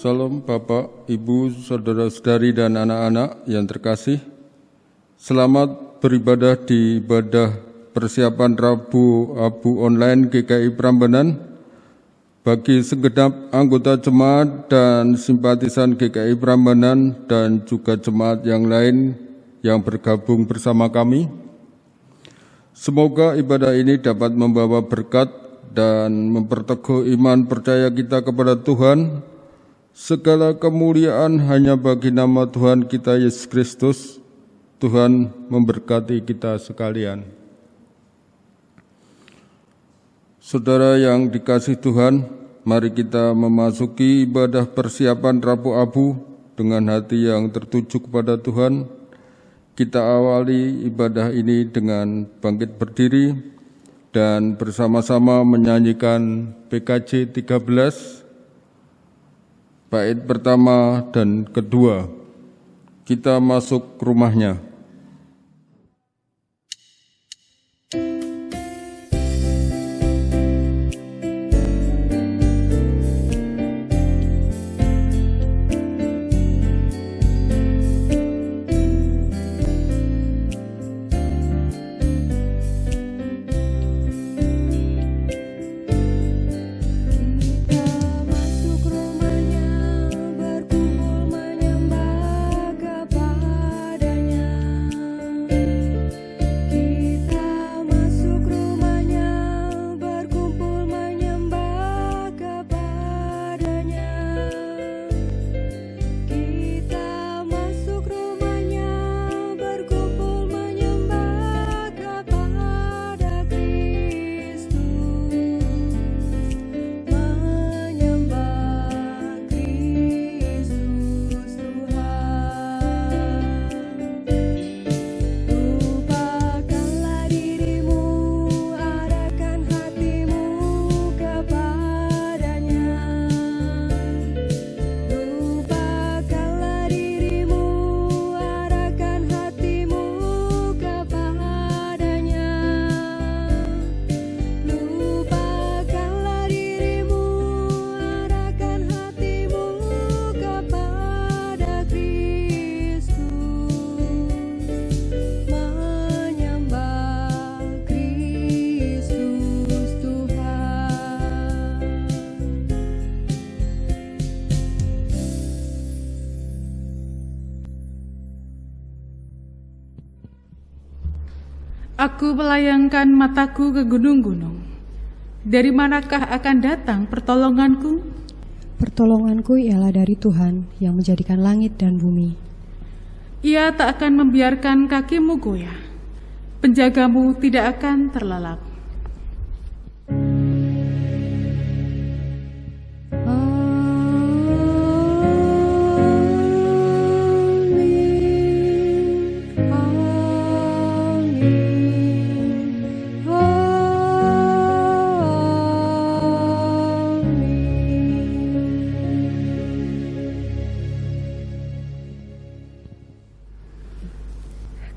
Salam Bapak, Ibu, Saudara-saudari dan anak-anak yang terkasih. Selamat beribadah di ibadah persiapan Rabu Abu online GKI Prambanan. Bagi segenap anggota jemaat dan simpatisan GKI Prambanan dan juga jemaat yang lain yang bergabung bersama kami, semoga ibadah ini dapat membawa berkat dan memperteguh iman percaya kita kepada Tuhan. Segala kemuliaan hanya bagi nama Tuhan kita Yesus Kristus. Tuhan memberkati kita sekalian. Saudara yang dikasihi Tuhan, mari kita memasuki ibadah persiapan Rabu Abu dengan hati yang tertuju kepada Tuhan. Kita awali ibadah ini dengan bangkit berdiri dan bersama-sama menyanyikan PKJ 13, bait pertama dan kedua. Kita masuk rumahnya. Aku melayangkan mataku ke gunung-gunung. Dari manakah akan datang pertolonganku? Pertolonganku ialah dari Tuhan yang menjadikan langit dan bumi. Ia tak akan membiarkan kakimu goyah. Penjagamu tidak akan terlelap.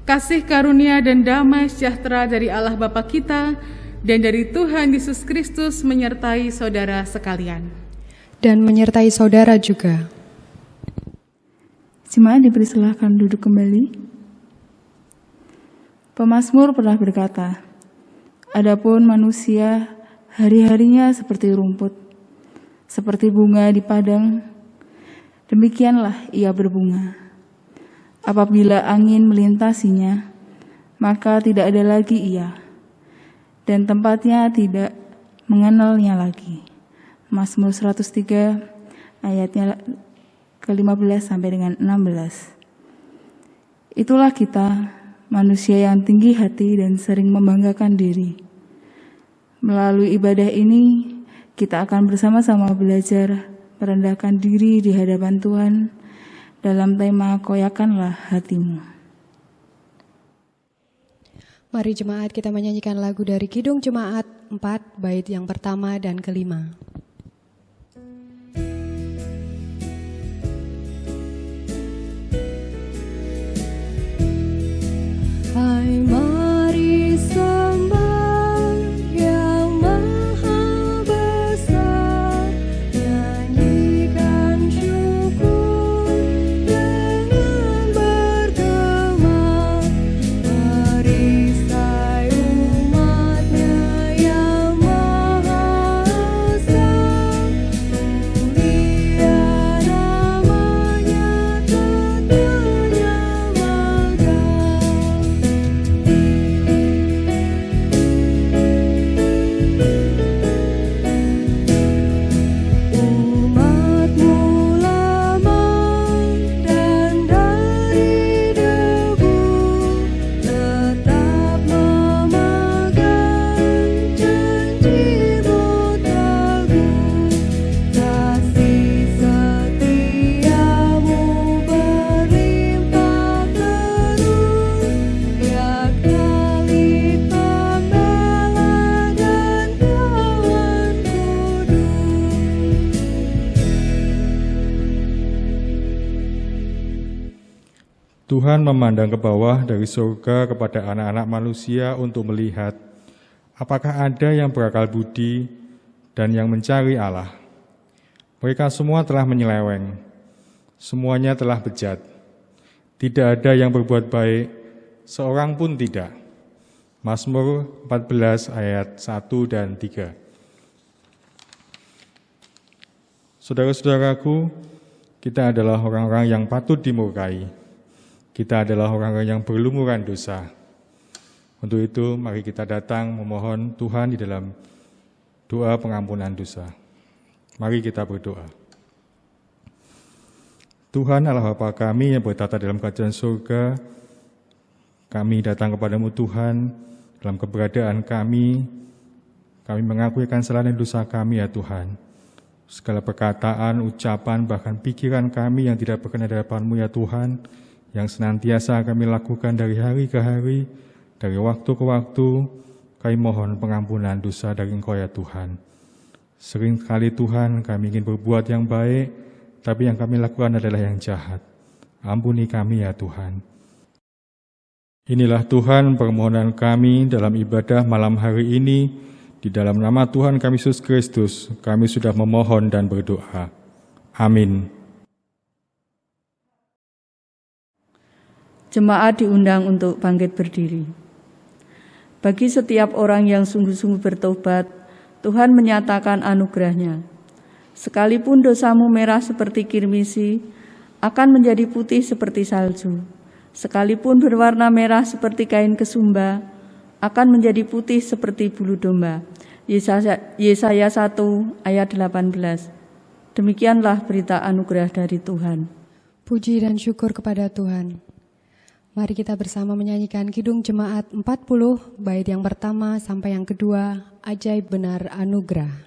Kasih karunia dan damai sejahtera dari Allah Bapa kita dan dari Tuhan Yesus Kristus menyertai saudara sekalian. Dan menyertai saudara juga. Jemaat dipersilahkan duduk kembali. Pemazmur pernah berkata, "Adapun manusia hari-harinya seperti rumput, seperti bunga di padang, demikianlah ia berbunga. Apabila angin melintasinya, maka tidak ada lagi ia, dan tempatnya tidak mengenalnya lagi." Mazmur 103 ayatnya ke-15 sampai dengan 16. Itulah kita, manusia yang tinggi hati dan sering membanggakan diri. Melalui ibadah ini, kita akan bersama-sama belajar merendahkan diri di hadapan Tuhan dalam tema Koyakanlah Hatimu. Mari jemaat kita menyanyikan lagu dari Kidung Jemaat 4, bait yang pertama dan kelima. Hai mari sembah yang maha besar, nyanyikan syukur Tuhan memandang ke bawah dari surga kepada anak-anak manusia untuk melihat apakah ada yang berakal budi dan yang mencari Allah. Mereka semua telah menyeleweng, semuanya telah bejat. Tidak ada yang berbuat baik, seorang pun tidak. Mazmur 14 ayat 1 dan 3. Saudara-saudaraku, kita adalah orang-orang yang patut dimurkai. Kita adalah orang-orang yang berlumuran dosa. Untuk itu, mari kita datang memohon Tuhan di dalam doa pengampunan dosa. Mari kita berdoa. Tuhan Allah Bapa kami yang bertata dalam kerajaan surga, kami datang kepadamu Tuhan, dalam keberadaan kami mengakui kesalahan dan dosa kami ya Tuhan. Segala perkataan, ucapan, bahkan pikiran kami yang tidak berkenan di hadapan-Mu ya Tuhan, yang senantiasa kami lakukan dari hari ke hari, dari waktu ke waktu, kami mohon pengampunan dosa dari Engkau ya Tuhan. Seringkali Tuhan kami ingin berbuat yang baik, tapi yang kami lakukan adalah yang jahat. Ampuni kami ya Tuhan. Inilah Tuhan permohonan kami dalam ibadah malam hari ini. Di dalam nama Tuhan kami Yesus Kristus, kami sudah memohon dan berdoa. Amin. Jemaat diundang untuk bangkit berdiri. Bagi setiap orang yang sungguh-sungguh bertobat, Tuhan menyatakan anugerah-Nya. Sekalipun dosamu merah seperti kirmisi, akan menjadi putih seperti salju. Sekalipun berwarna merah seperti kain kesumba, akan menjadi putih seperti bulu domba. Yesaya 1 ayat 18. Demikianlah berita anugerah dari Tuhan. Puji dan syukur kepada Tuhan. Mari kita bersama menyanyikan Kidung Jemaat 40, bait yang pertama sampai yang kedua, Ajaib Benar Anugerah.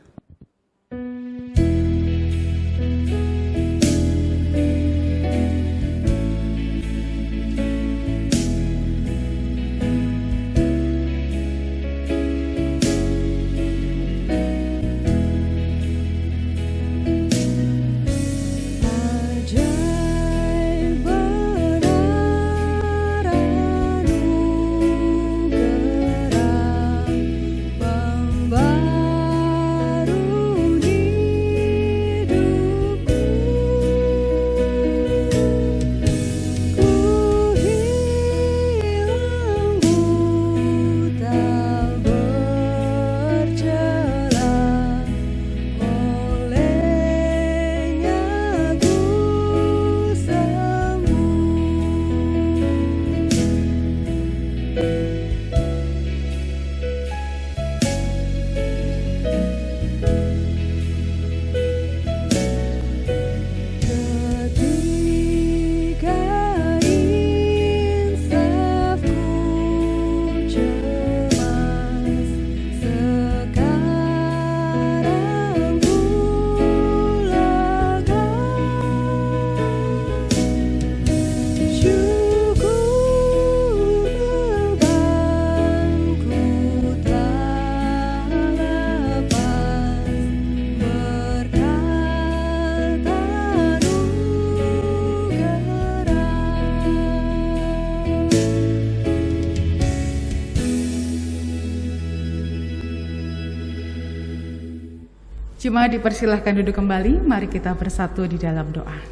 Jemaat dipersilahkan duduk kembali, mari kita bersatu di dalam doa.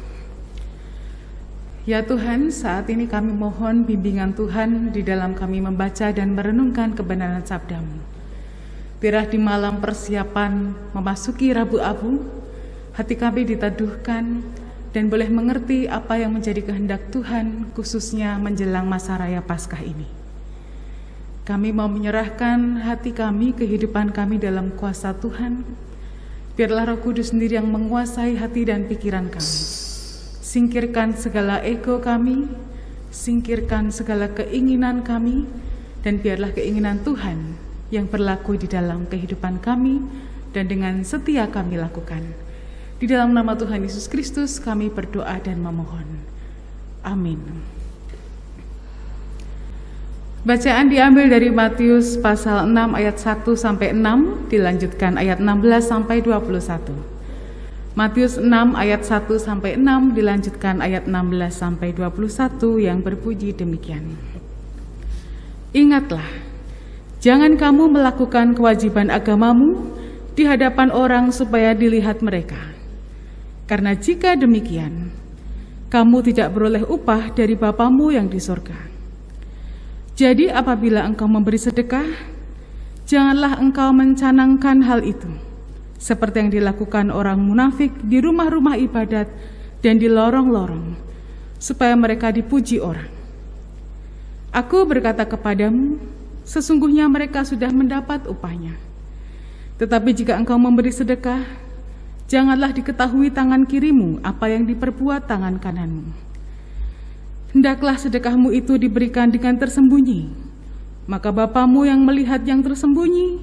Ya Tuhan, saat ini kami mohon bimbingan Tuhan di dalam kami membaca dan merenungkan kebenaran sabda-Mu. Biarlah di malam persiapan memasuki Rabu Abu, hati kami diteduhkan dan boleh mengerti apa yang menjadi kehendak Tuhan, khususnya menjelang masa raya Paskah ini. Kami mau menyerahkan hati kami, kehidupan kami dalam kuasa Tuhan. Biarlah Roh Kudus sendiri yang menguasai hati dan pikiran kami. Singkirkan segala ego kami, singkirkan segala keinginan kami, dan biarlah keinginan Tuhan yang berlaku di dalam kehidupan kami dan dengan setia kami lakukan. Di dalam nama Tuhan Yesus Kristus kami berdoa dan memohon. Amin. Bacaan diambil dari Matius pasal 6 ayat 1 sampai 6, dilanjutkan ayat 16 sampai 21. Matius 6 ayat 1 sampai 6 dilanjutkan ayat 16 sampai 21 yang berbunyi demikian. Ingatlah, jangan kamu melakukan kewajiban agamamu di hadapan orang supaya dilihat mereka. Karena jika demikian, kamu tidak beroleh upah dari Bapamu yang di surga. Jadi apabila engkau memberi sedekah, janganlah engkau mencanangkan hal itu, seperti yang dilakukan orang munafik di rumah-rumah ibadat dan di lorong-lorong, supaya mereka dipuji orang. Aku berkata kepadamu, sesungguhnya mereka sudah mendapat upahnya. Tetapi jika engkau memberi sedekah, janganlah diketahui tangan kirimu apa yang diperbuat tangan kananmu. Hendaklah sedekahmu itu diberikan dengan tersembunyi, maka Bapamu yang melihat yang tersembunyi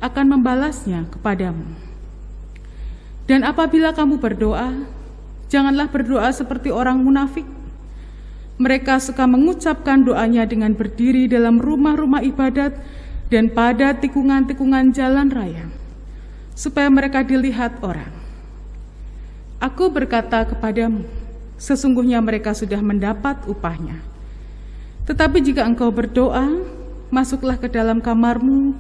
akan membalasnya kepadamu. Dan apabila kamu berdoa, janganlah berdoa seperti orang munafik. Mereka suka mengucapkan doanya dengan berdiri dalam rumah-rumah ibadat dan pada tikungan-tikungan jalan raya, supaya mereka dilihat orang. Aku berkata kepadamu, sesungguhnya mereka sudah mendapat upahnya. Tetapi jika engkau berdoa, masuklah ke dalam kamarmu,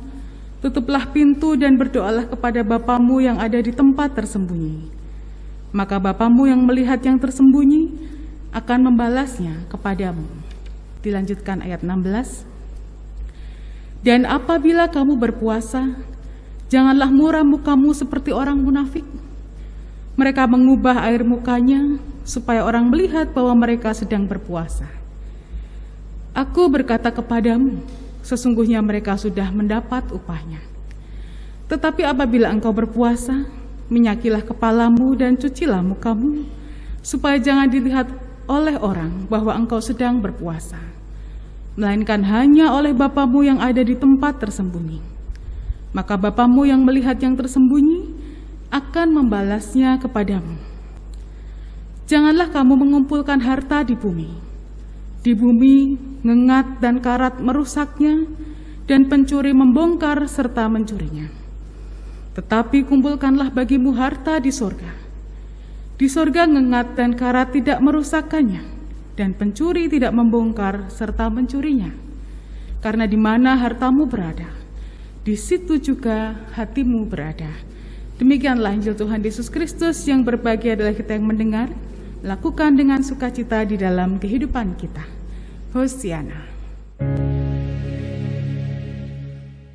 tutuplah pintu dan berdoalah kepada Bapamu yang ada di tempat tersembunyi. Maka Bapamu yang melihat yang tersembunyi akan membalasnya kepadamu. Dilanjutkan ayat 16. Dan apabila kamu berpuasa, janganlah muram mukamu seperti orang munafik. Mereka mengubah air mukanya supaya orang melihat bahwa mereka sedang berpuasa. Aku berkata kepadamu, sesungguhnya mereka sudah mendapat upahnya. Tetapi apabila engkau berpuasa, minyakilah kepalamu dan cucilah mukamu, supaya jangan dilihat oleh orang bahwa engkau sedang berpuasa, melainkan hanya oleh Bapamu yang ada di tempat tersembunyi. Maka Bapamu yang melihat yang tersembunyi akan membalasnya kepadamu. Janganlah kamu mengumpulkan harta di bumi. Di bumi ngengat dan karat merusaknya, dan pencuri membongkar serta mencurinya. Tetapi kumpulkanlah bagimu harta di sorga. Di sorga ngengat dan karat tidak merusakkannya, dan pencuri tidak membongkar serta mencurinya. Karena di mana hartamu berada, di situ juga hatimu berada. Demikianlah Injil Tuhan Yesus Kristus. Yang berbahagia adalah kita yang mendengar, lakukan dengan sukacita di dalam kehidupan kita. Hosiana.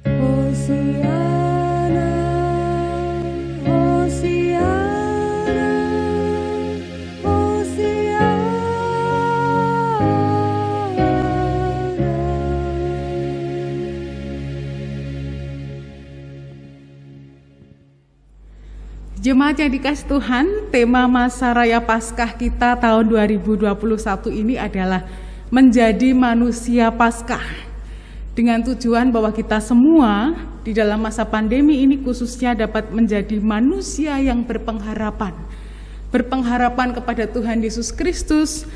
Hosiana, Hosiana, Hosiana. Jemaat yang dikasih Tuhan, tema masa raya Paskah kita tahun 2021 ini adalah menjadi manusia Paskah, dengan tujuan bahwa kita semua di dalam masa pandemi ini khususnya dapat menjadi manusia yang berpengharapan kepada Tuhan Yesus Kristus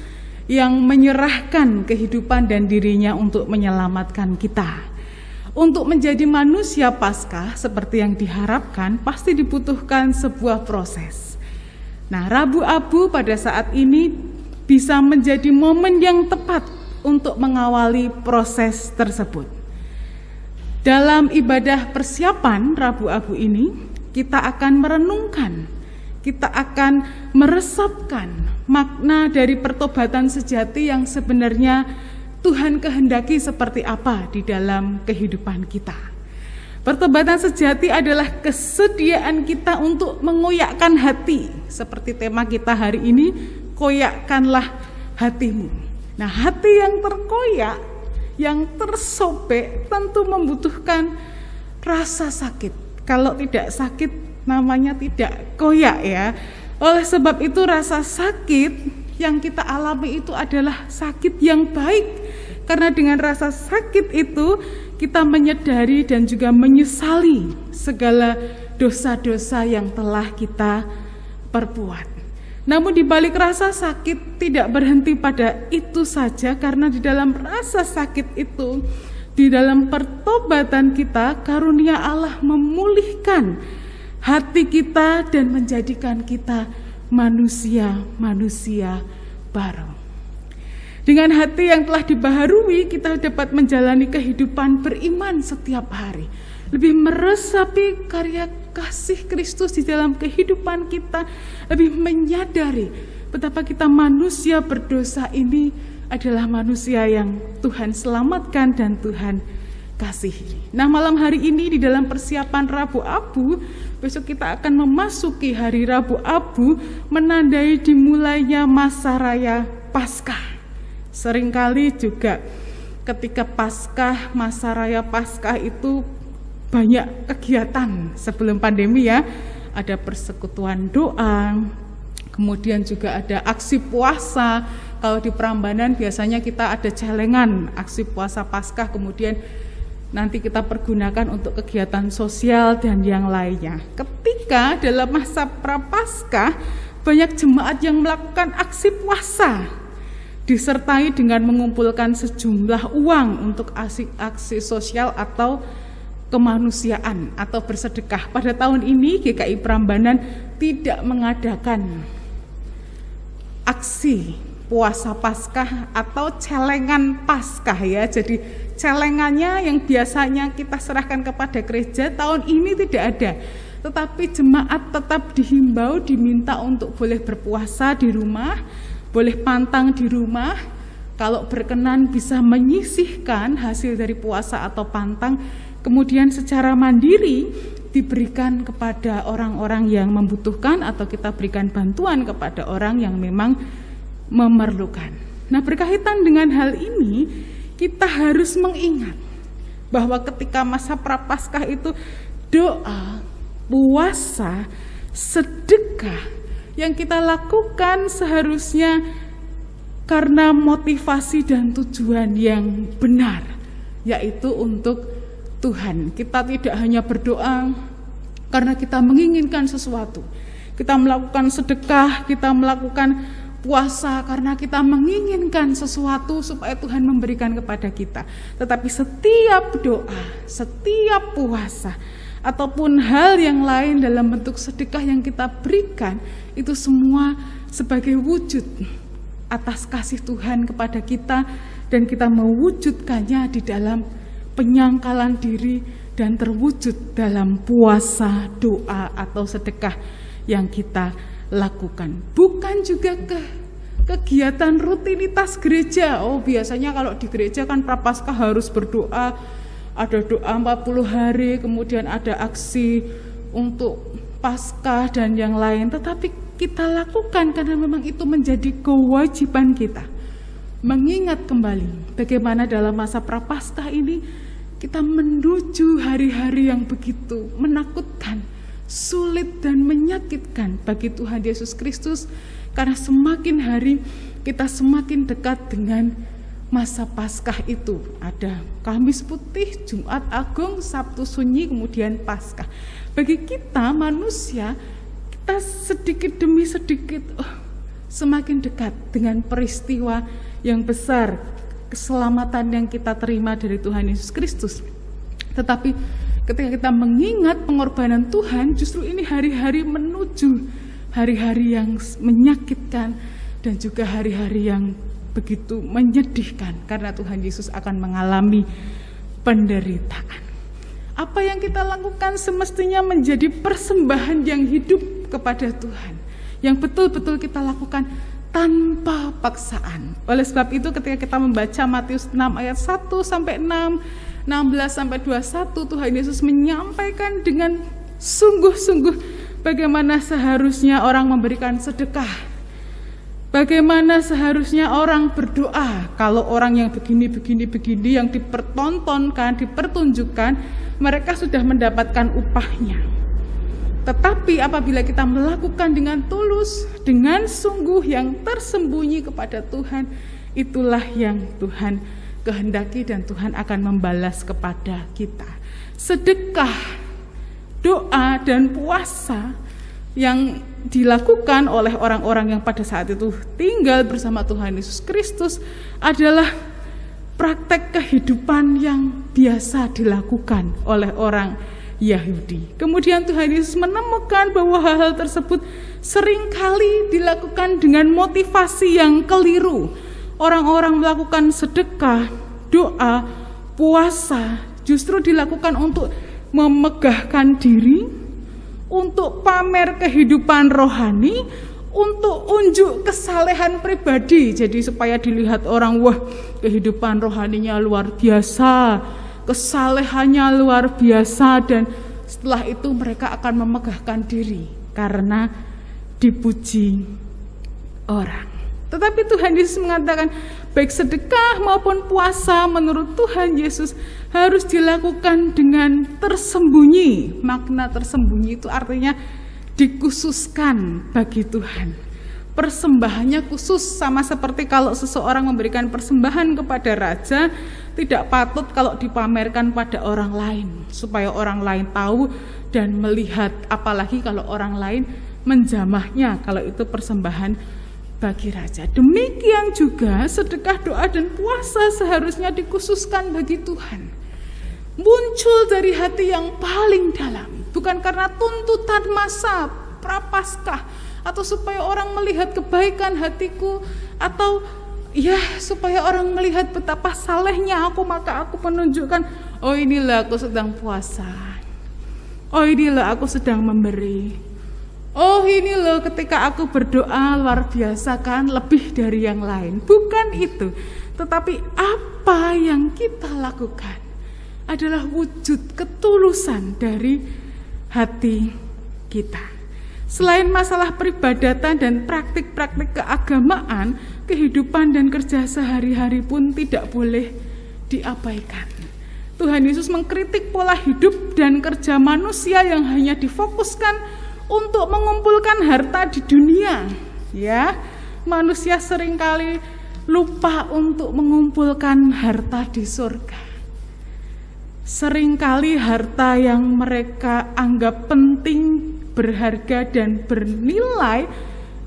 yang menyerahkan kehidupan dan dirinya untuk menyelamatkan kita. Untuk menjadi manusia Paskah seperti yang diharapkan pasti dibutuhkan sebuah proses. Nah, Rabu Abu pada saat ini bisa menjadi momen yang tepat untuk mengawali proses tersebut. Dalam ibadah persiapan Rabu Abu ini, kita akan merenungkan, kita akan meresapkan makna dari pertobatan sejati yang sebenarnya Tuhan kehendaki seperti apa di dalam kehidupan kita. Pertobatan sejati adalah kesediaan kita untuk mengoyakkan hati. Seperti tema kita hari ini, koyakkanlah hatimu. Nah, hati yang terkoyak, yang tersobek tentu membutuhkan rasa sakit. Kalau tidak sakit namanya tidak koyak ya. Oleh sebab itu rasa sakit yang kita alami itu adalah sakit yang baik. Karena dengan rasa sakit itu kita menyadari dan juga menyesali segala dosa-dosa yang telah kita perbuat. Namun di balik rasa sakit tidak berhenti pada itu saja, karena di dalam rasa sakit itu, di dalam pertobatan kita, karunia Allah memulihkan hati kita dan menjadikan kita manusia-manusia baru. Dengan hati yang telah dibaharui, kita dapat menjalani kehidupan beriman setiap hari, lebih meresapi karya kasih Kristus di dalam kehidupan kita, lebih menyadari betapa kita manusia berdosa ini adalah manusia yang Tuhan selamatkan dan Tuhan kasihi. Nah, malam hari ini di dalam persiapan Rabu Abu, besok kita akan memasuki hari Rabu Abu, menandai dimulainya masa raya Paskah. Seringkali juga ketika Paskah, masa raya Paskah itu banyak kegiatan sebelum pandemi ya. Ada persekutuan doa, kemudian juga ada aksi puasa. Kalau di Prambanan biasanya kita ada celengan aksi puasa Paskah, kemudian nanti kita pergunakan untuk kegiatan sosial dan yang lainnya. Ketika dalam masa Prapaskah, banyak jemaat yang melakukan aksi puasa, disertai dengan mengumpulkan sejumlah uang untuk aksi sosial atau kemanusiaan atau bersedekah. Pada tahun ini GKI Prambanan tidak mengadakan aksi puasa Paskah atau celengan Paskah ya. Jadi celengannya yang biasanya kita serahkan kepada gereja tahun ini tidak ada. Tetapi jemaat tetap dihimbau, diminta untuk boleh berpuasa di rumah, boleh pantang di rumah. Kalau berkenan bisa menyisihkan hasil dari puasa atau pantang, kemudian secara mandiri diberikan kepada orang-orang yang membutuhkan atau kita berikan bantuan kepada orang yang memang memerlukan. Nah, berkaitan dengan hal ini, kita harus mengingat bahwa ketika masa Prapaskah itu doa, puasa, sedekah yang kita lakukan seharusnya karena motivasi dan tujuan yang benar, yaitu untuk Tuhan. Kita tidak hanya berdoa karena kita menginginkan sesuatu. Kita melakukan sedekah, kita melakukan puasa karena kita menginginkan sesuatu supaya Tuhan memberikan kepada kita. Tetapi setiap doa, setiap puasa, ataupun hal yang lain dalam bentuk sedekah yang kita berikan, itu semua sebagai wujud atas kasih Tuhan kepada kita, dan kita mewujudkannya di dalam penyangkalan diri dan terwujud dalam puasa, doa, atau sedekah yang kita lakukan. Bukan juga kegiatan rutinitas gereja. Oh, biasanya kalau di gereja kan Prapaskah harus berdoa, ada doa 40 hari, kemudian ada aksi untuk Paskah dan yang lain. Tetapi kita lakukan karena memang itu menjadi kewajiban kita. Mengingat kembali bagaimana dalam masa Prapaskah ini kita menuju hari-hari yang begitu menakutkan, sulit dan menyakitkan bagi Tuhan Yesus Kristus, karena semakin hari kita semakin dekat dengan masa Paskah itu. Ada Kamis Putih, Jumat Agung, Sabtu Sunyi, kemudian Paskah. Bagi kita manusia, kita sedikit demi sedikit semakin dekat dengan peristiwa yang besar, keselamatan yang kita terima dari Tuhan Yesus Kristus. Tetapi ketika kita mengingat pengorbanan Tuhan, justru ini hari-hari menuju hari-hari yang menyakitkan dan juga hari-hari yang begitu menyedihkan, karena Tuhan Yesus akan mengalami penderitaan. Apa yang kita lakukan semestinya menjadi persembahan yang hidup kepada Tuhan, yang betul-betul kita lakukan tanpa paksaan. Oleh sebab itu ketika kita membaca Matius 6 ayat 1 sampai 6, 16 sampai 21, Tuhan Yesus menyampaikan dengan sungguh-sungguh bagaimana seharusnya orang memberikan sedekah, bagaimana seharusnya orang berdoa. Kalau orang yang begini yang dipertontonkan, dipertunjukkan, mereka sudah mendapatkan upahnya. Tetapi apabila kita melakukan dengan tulus, dengan sungguh yang tersembunyi kepada Tuhan, itulah yang Tuhan kehendaki dan Tuhan akan membalas kepada kita. Sedekah, doa, dan puasa yang dilakukan oleh orang-orang yang pada saat itu tinggal bersama Tuhan Yesus Kristus adalah praktek kehidupan yang biasa dilakukan oleh orang Yahudi. Kemudian Tuhan Yesus menemukan bahwa hal-hal tersebut seringkali dilakukan dengan motivasi yang keliru. Orang-orang melakukan sedekah, doa, puasa justru dilakukan untuk memegahkan diri, untuk pamer kehidupan rohani, untuk unjuk kesalehan pribadi. Jadi supaya dilihat orang, wah kehidupan rohaninya luar biasa, kesalehannya luar biasa, dan setelah itu mereka akan memegahkan diri karena dipuji orang. Tetapi Tuhan Yesus mengatakan baik sedekah maupun puasa menurut Tuhan Yesus harus dilakukan dengan tersembunyi. Makna tersembunyi itu artinya dikhususkan bagi Tuhan. Persembahannya khusus, sama seperti kalau seseorang memberikan persembahan kepada raja, tidak patut kalau dipamerkan pada orang lain supaya orang lain tahu dan melihat, apalagi kalau orang lain menjamahnya kalau itu persembahan bagi raja. Demikian juga sedekah, doa, dan puasa seharusnya dikhususkan bagi Tuhan. Muncul dari hati yang paling dalam, bukan karena tuntutan masa prapaskah atau supaya orang melihat kebaikan hatiku, atau ya supaya orang melihat betapa salehnya aku, maka aku menunjukkan, oh inilah aku sedang puasa, oh inilah aku sedang memberi. Oh ini loh ketika aku berdoa luar biasa kan, lebih dari yang lain. Bukan itu, tetapi apa yang kita lakukan adalah wujud ketulusan dari hati kita. Selain masalah peribadatan dan praktik-praktik keagamaan, kehidupan dan kerja sehari-hari pun tidak boleh diabaikan. Tuhan Yesus mengkritik pola hidup dan kerja manusia yang hanya difokuskan untuk mengumpulkan harta di dunia. Ya, manusia seringkali lupa untuk mengumpulkan harta di surga. Seringkali harta yang mereka anggap penting, berharga, dan bernilai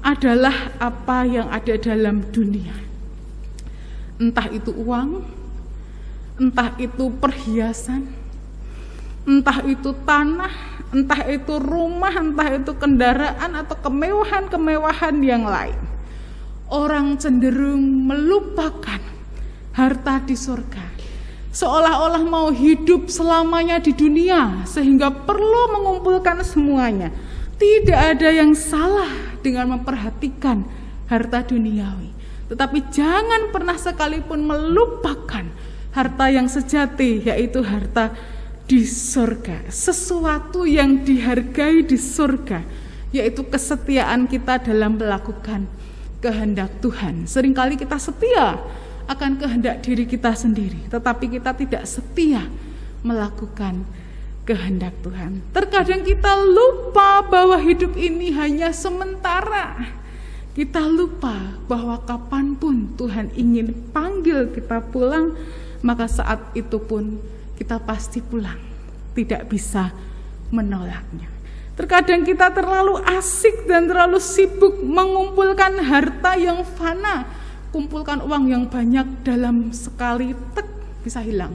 adalah apa yang ada dalam dunia. Entah itu uang, entah itu perhiasan, entah itu tanah, entah itu rumah, entah itu kendaraan atau kemewahan-kemewahan yang lain. Orang cenderung melupakan harta di surga, seolah-olah mau hidup selamanya di dunia sehingga perlu mengumpulkan semuanya. Tidak ada yang salah dengan memperhatikan harta duniawi, tetapi jangan pernah sekalipun melupakan harta yang sejati, yaitu harta di surga, sesuatu yang dihargai di surga, yaitu kesetiaan kita dalam melakukan kehendak Tuhan. Seringkali kita setia akan kehendak diri kita sendiri, tetapi kita tidak setia melakukan kehendak Tuhan. Terkadang kita lupa bahwa hidup ini hanya sementara. Kita lupa bahwa kapanpun Tuhan ingin panggil kita pulang, maka saat itu pun kita pasti pulang, tidak bisa menolaknya. Terkadang kita terlalu asik dan terlalu sibuk mengumpulkan harta yang fana, kumpulkan uang yang banyak, dalam sekali tek bisa hilang.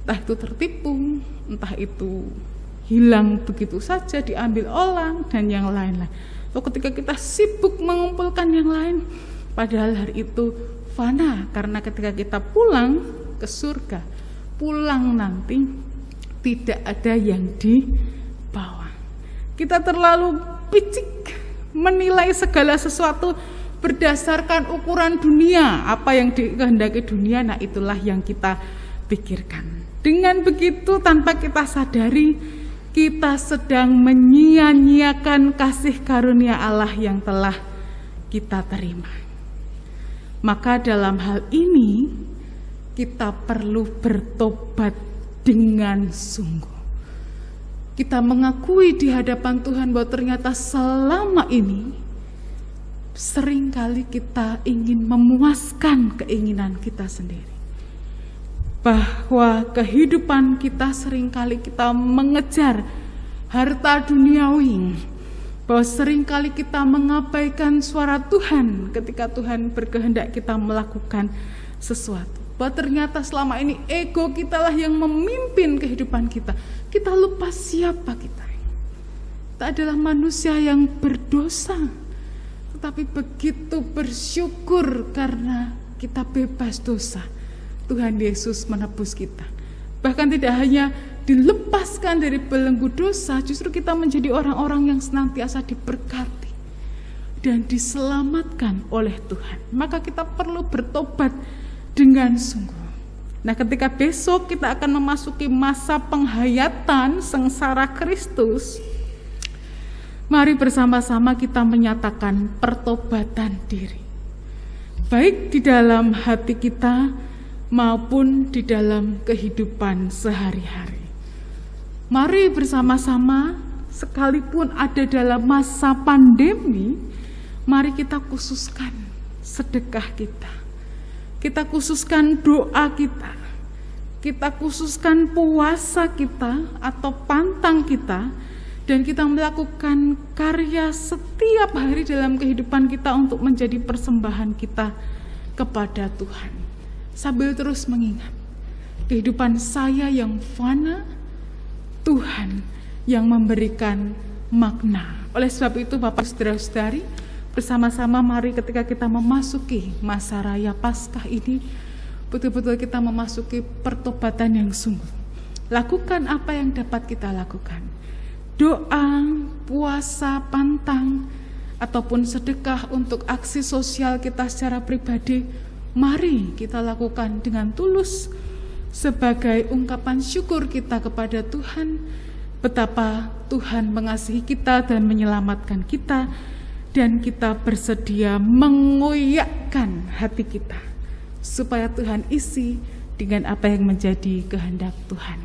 Entah itu tertipu, entah itu hilang begitu saja, diambil orang, dan yang lain-lain. Atau ketika kita sibuk mengumpulkan yang lain, padahal hari itu fana, karena ketika kita pulang ke surga, pulang nanti tidak ada yang dibawa. Kita terlalu picik menilai segala sesuatu berdasarkan ukuran dunia, apa yang dikehendaki dunia, nah itulah yang kita pikirkan. Dengan begitu, tanpa kita sadari, kita sedang menyia-nyiakan kasih karunia Allah yang telah kita terima. Maka dalam hal ini kita perlu bertobat dengan sungguh. Kita mengakui di hadapan Tuhan bahwa ternyata selama ini seringkali kita ingin memuaskan keinginan kita sendiri. Bahwa kehidupan kita seringkali kita mengejar harta duniawi. Bahwa seringkali kita mengabaikan suara Tuhan ketika Tuhan berkehendak kita melakukan sesuatu. bahwa ternyata selama ini ego kita lah yang memimpin kehidupan kita. Kita lupa siapa kita. Kita adalah manusia yang berdosa, tetapi begitu bersyukur karena kita bebas dosa. Tuhan Yesus menebus kita. Bahkan tidak hanya dilepaskan dari belenggu dosa, justru kita menjadi orang-orang yang senantiasa diberkati dan diselamatkan oleh Tuhan. Maka kita perlu bertobat dengan sungguh. Nah, ketika besok kita akan memasuki masa penghayatan sengsara Kristus, mari bersama-sama kita menyatakan pertobatan diri. Baik di dalam hati kita maupun di dalam kehidupan sehari-hari. Mari bersama-sama, sekalipun ada dalam masa pandemi, mari kita khususkan sedekah kita. Kita khususkan doa kita. Kita khususkan puasa kita atau pantang kita. Dan kita melakukan karya setiap hari dalam kehidupan kita untuk menjadi persembahan kita kepada Tuhan. Sambil terus mengingat, kehidupan saya yang fana, Tuhan yang memberikan makna. Oleh sebab itu Bapak Saudara-saudari, bersama-sama mari ketika kita memasuki masa raya Paskah ini, betul-betul kita memasuki pertobatan yang sungguh. Lakukan apa yang dapat kita lakukan. Doa, puasa, pantang, ataupun sedekah untuk aksi sosial kita secara pribadi, mari kita lakukan dengan tulus sebagai ungkapan syukur kita kepada Tuhan, betapa Tuhan mengasihi kita dan menyelamatkan kita, dan kita bersedia mengoyakkan hati kita supaya Tuhan isi dengan apa yang menjadi kehendak Tuhan.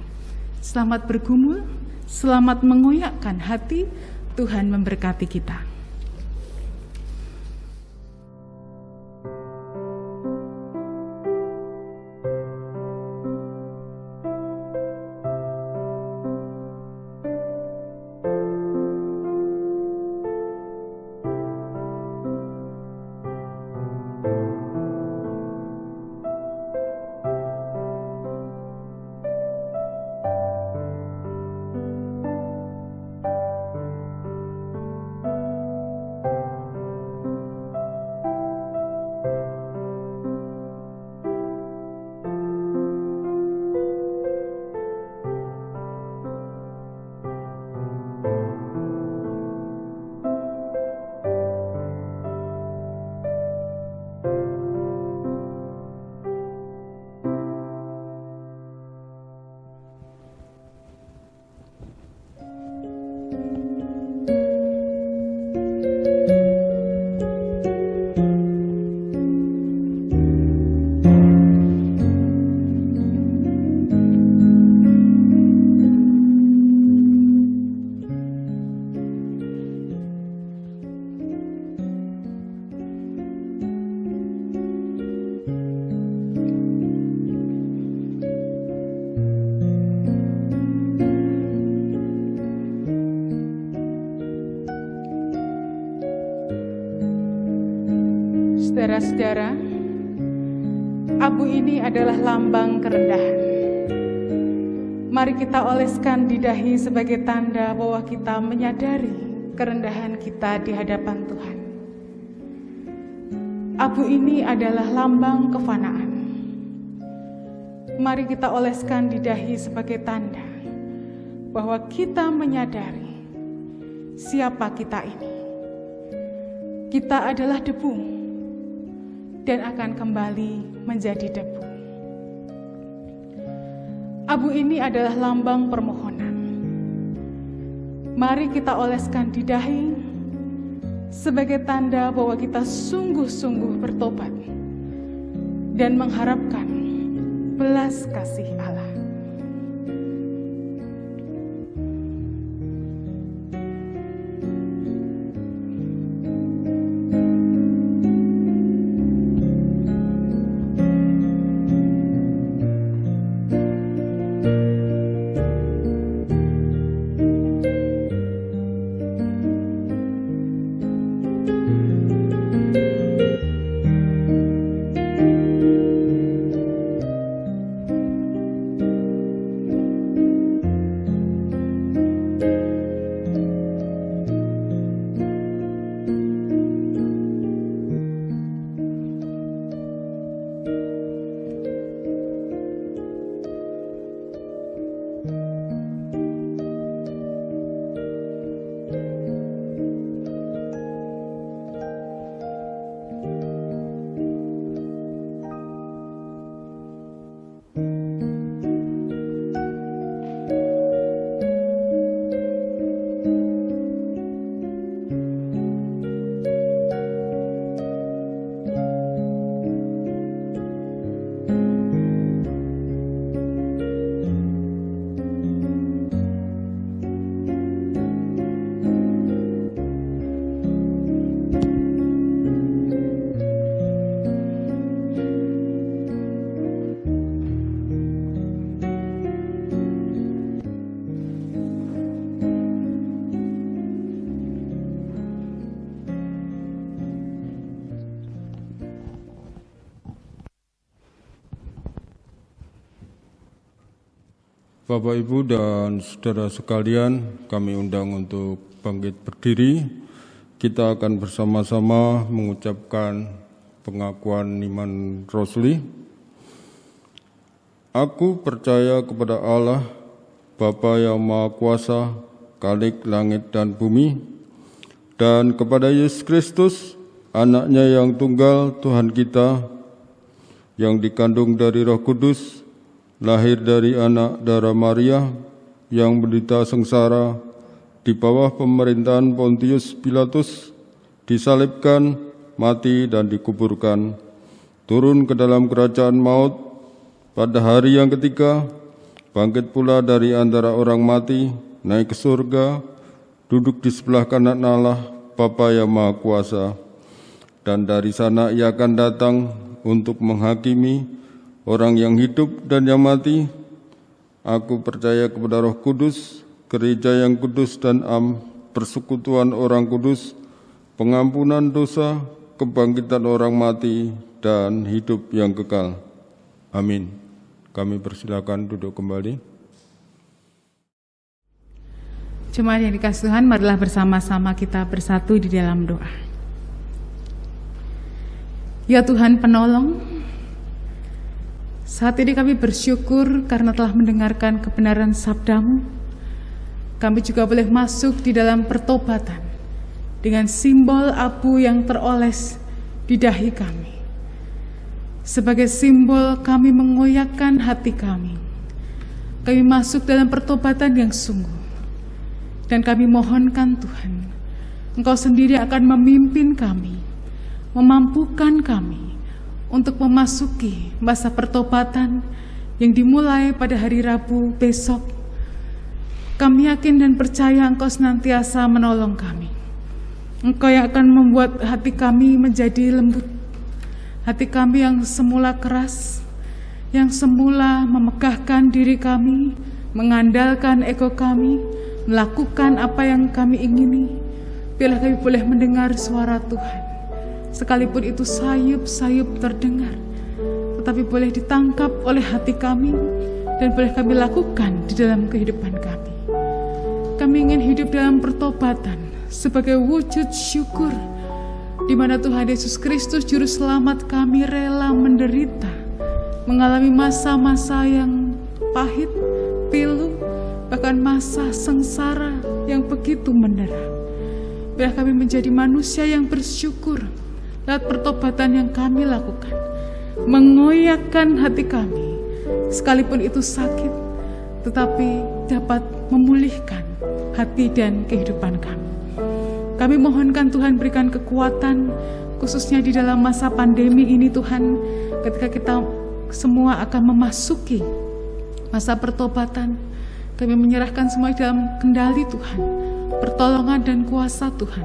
Selamat bergumul, selamat mengoyakkan hati. Tuhan memberkati kita. Saudara-saudara, abu ini adalah lambang kerendahan. Mari kita oleskan di dahi sebagai tanda bahwa kita menyadari kerendahan kita di hadapan Tuhan. Abu ini adalah lambang kefanaan. Mari kita oleskan di dahi sebagai tanda bahwa kita menyadari siapa kita ini. Kita adalah debu dan akan kembali menjadi debu. Abu ini adalah lambang permohonan. Mari kita oleskan di dahi sebagai tanda bahwa kita sungguh-sungguh bertobat dan mengharapkan belas kasih Allah. Bapak, Ibu, dan saudara sekalian, kami undang untuk bangkit berdiri. Kita akan bersama-sama mengucapkan pengakuan iman Rosli. Aku percaya kepada Allah, Bapa yang Maha Kuasa, Khalik langit dan bumi, dan kepada Yesus Kristus, Anak-Nya yang tunggal, Tuhan kita, yang dikandung dari Roh Kudus, lahir dari anak darah Maria, yang menderita sengsara di bawah pemerintahan Pontius Pilatus, disalibkan, mati dan dikuburkan, turun ke dalam kerajaan maut, pada hari yang ketiga, bangkit pula dari antara orang mati, naik ke surga, duduk di sebelah kanan Allah, Bapa yang Maha Kuasa, dan dari sana Ia akan datang untuk menghakimi orang yang hidup dan yang mati. Aku percaya kepada Roh Kudus, gereja yang kudus dan persekutuan orang kudus, pengampunan dosa, kebangkitan orang mati, dan hidup yang kekal. Amin. Kami persilakan duduk kembali. Jemaat yang dikasihi Tuhan, marilah bersama-sama kita bersatu di dalam doa. Ya Tuhan penolong, saat ini kami bersyukur karena telah mendengarkan kebenaran sabda-Mu. Kami juga boleh masuk di dalam pertobatan dengan simbol abu yang teroles di dahi kami. Sebagai simbol kami mengoyakkan hati kami. Kami masuk dalam pertobatan yang sungguh. Dan kami mohonkan Tuhan, Engkau sendiri akan memimpin kami, memampukan kami untuk memasuki masa pertobatan yang dimulai pada hari Rabu besok. Kami yakin dan percaya Engkau senantiasa menolong kami. Engkau yang akan membuat hati kami menjadi lembut. Hati kami yang semula keras, yang semula memegahkan diri kami, mengandalkan ego kami, melakukan apa yang kami ingini. Biarlah kami boleh mendengar suara Tuhan. Sekalipun itu sayup-sayup terdengar, tetapi boleh ditangkap oleh hati kami dan boleh kami lakukan di dalam kehidupan kami. Kami ingin hidup dalam pertobatan sebagai wujud syukur, di mana Tuhan Yesus Kristus Juru Selamat kami rela menderita, mengalami masa-masa yang pahit, pilu, bahkan masa sengsara yang begitu menderah. Biarlah kami menjadi manusia yang bersyukur lewat pertobatan yang kami lakukan, mengoyakkan hati kami, sekalipun itu sakit, tetapi dapat memulihkan hati dan kehidupan kami. Kami mohonkan Tuhan berikan kekuatan, khususnya di dalam masa pandemi ini Tuhan, ketika kita semua akan memasuki masa pertobatan, kami menyerahkan semua dalam kendali Tuhan, pertolongan dan kuasa Tuhan,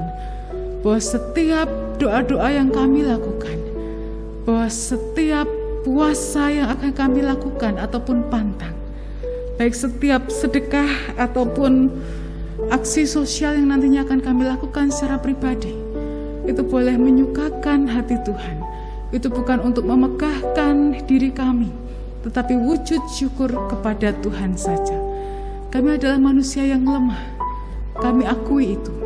bahwa setiap doa-doa yang kami lakukan, bahwa setiap puasa yang akan kami lakukan ataupun pantang, baik setiap sedekah ataupun aksi sosial yang nantinya akan kami lakukan secara pribadi, itu boleh menyukakan hati Tuhan. Itu bukan untuk memegahkan diri kami, tetapi wujud syukur kepada Tuhan saja. Kami adalah manusia yang lemah, kami akui itu.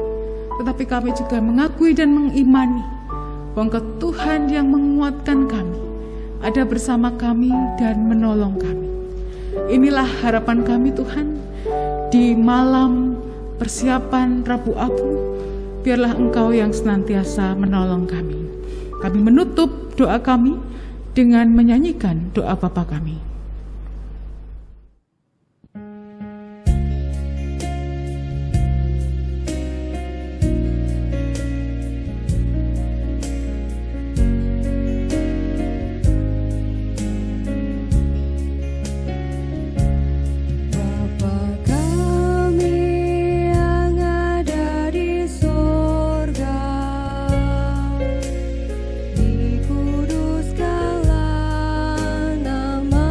Tetapi kami juga mengakui dan mengimani bahwa Tuhan yang menguatkan kami, ada bersama kami dan menolong kami. Inilah harapan kami Tuhan, di malam persiapan Rabu Abu, biarlah Engkau yang senantiasa menolong kami. Kami menutup doa kami dengan menyanyikan doa Bapa kami. Dikuduskanlah nama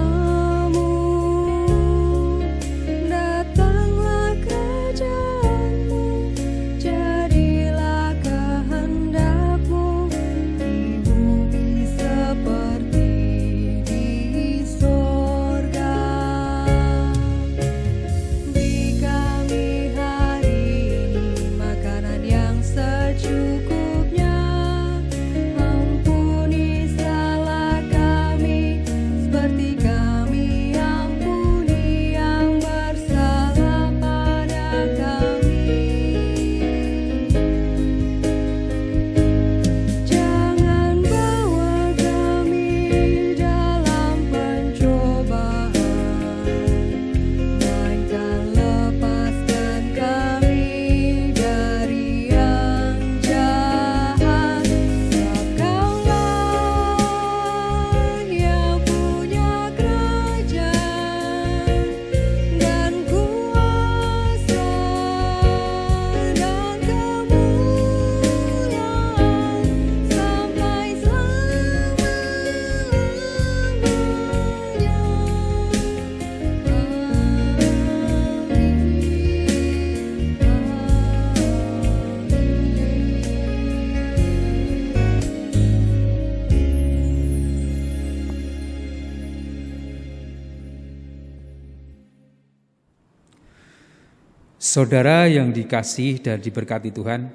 Saudara yang dikasihi dan diberkati Tuhan,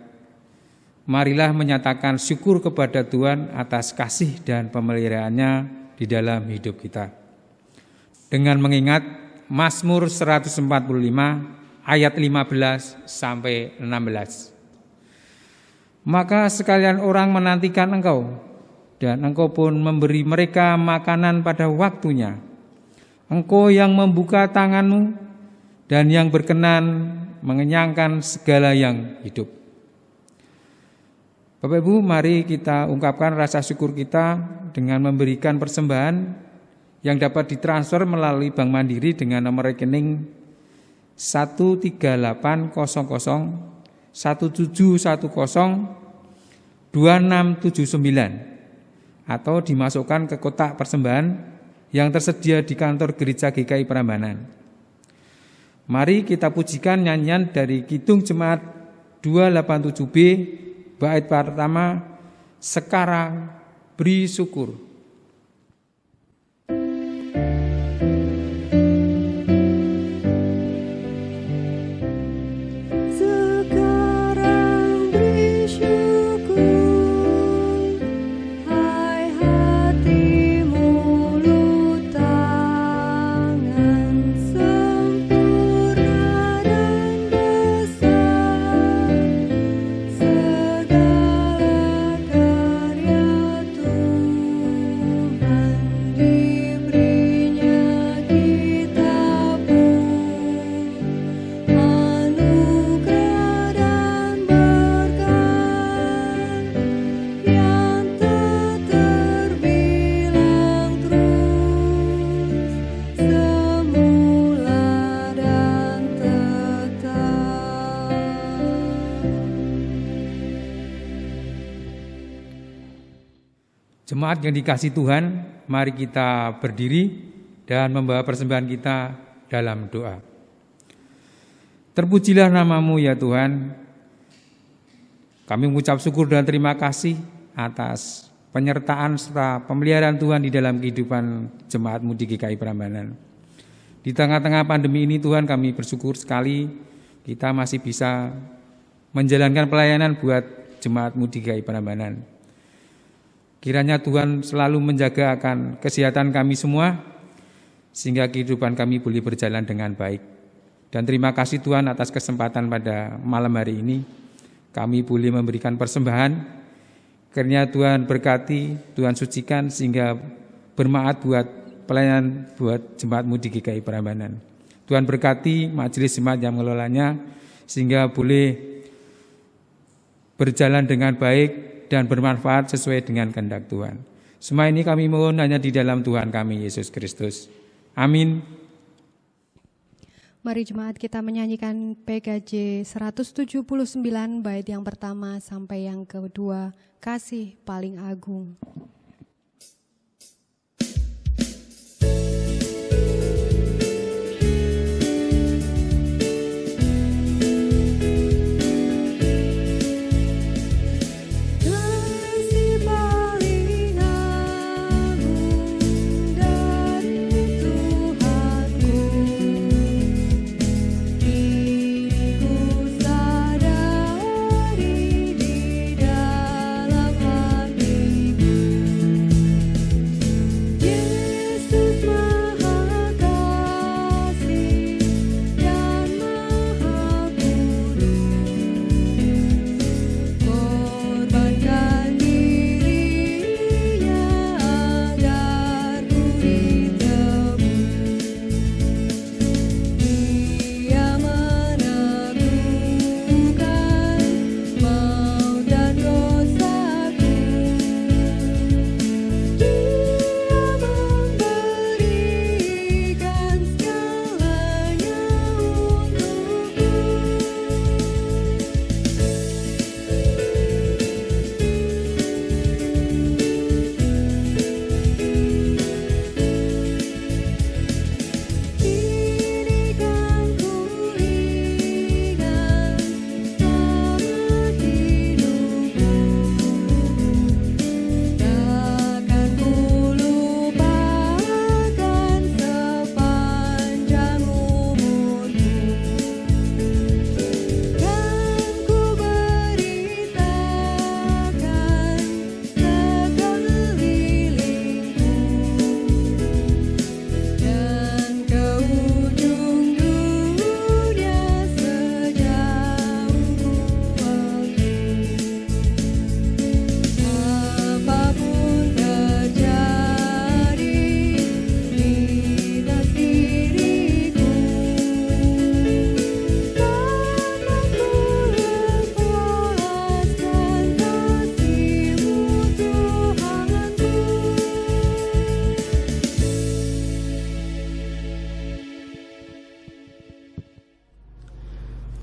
marilah menyatakan syukur kepada Tuhan atas kasih dan pemeliharaannya di dalam hidup kita. Dengan mengingat Mazmur 145 ayat 15 sampai 16. Maka sekalian orang menantikan Engkau, dan Engkau pun memberi mereka makanan pada waktunya. Engkau yang membuka tangan-Mu dan yang berkenan mengenyangkan segala yang hidup. Bapak Ibu, mari kita ungkapkan rasa syukur kita dengan memberikan persembahan yang dapat ditransfer melalui Bank Mandiri dengan nomor rekening 1380017102679 atau dimasukkan ke kotak persembahan yang tersedia di kantor Gereja GKI Prambanan. Mari kita pujikan nyanyian dari Kidung Jemaat 287B bait pertama, Sekarang Beri Syukur. Sekarang beri syukur, hai hati mulut tangan sempurna dan besar, segala karya Tuhan diberinya kita pun anugerah dan berkat yang tak terbilang terus, semula dan tetap. Jemaat yang dikasihi Tuhan, mari kita berdiri dan membawa persembahan kita dalam doa. Terpujilah nama-Mu ya Tuhan. Kami mengucap syukur dan terima kasih atas penyertaan serta pemeliharaan Tuhan di dalam kehidupan jemaat-Mu di GKI Prambanan. Di tengah-tengah pandemi ini Tuhan, kami bersyukur sekali kita masih bisa menjalankan pelayanan buat jemaat-Mu di GKI Prambanan. Kiranya Tuhan selalu menjaga akan kesehatan kami semua, sehingga kehidupan kami boleh berjalan dengan baik. Dan terima kasih Tuhan atas kesempatan pada malam hari ini, kami boleh memberikan persembahan. Kiranya Tuhan berkati, Tuhan sucikan, sehingga bermanfaat buat pelayanan buat jemaat-Mu di GKI Prambanan. Tuhan berkati majelis jemaat yang mengelolanya, sehingga boleh berjalan dengan baik dan bermanfaat sesuai dengan kehendak Tuhan. Semua ini kami mohon hanya di dalam Tuhan kami, Yesus Kristus. Amin. Mari jemaat kita menyanyikan PKJ 179 bait yang pertama sampai yang kedua, Kasih Paling Agung. Kasih paling agung dari Tuhanku, diriku sadari di dalam hatiku.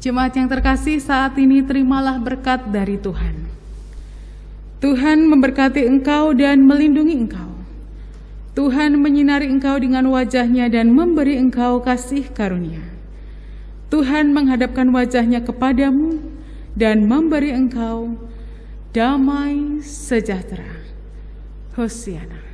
Jemaat yang terkasih, saat ini terimalah berkat dari Tuhan. Tuhan memberkati engkau dan melindungi engkau. Tuhan menyinari engkau dengan wajah-Nya dan memberi engkau kasih karunia. Tuhan menghadapkan wajah-Nya kepadamu dan memberi engkau damai sejahtera. Hosiana.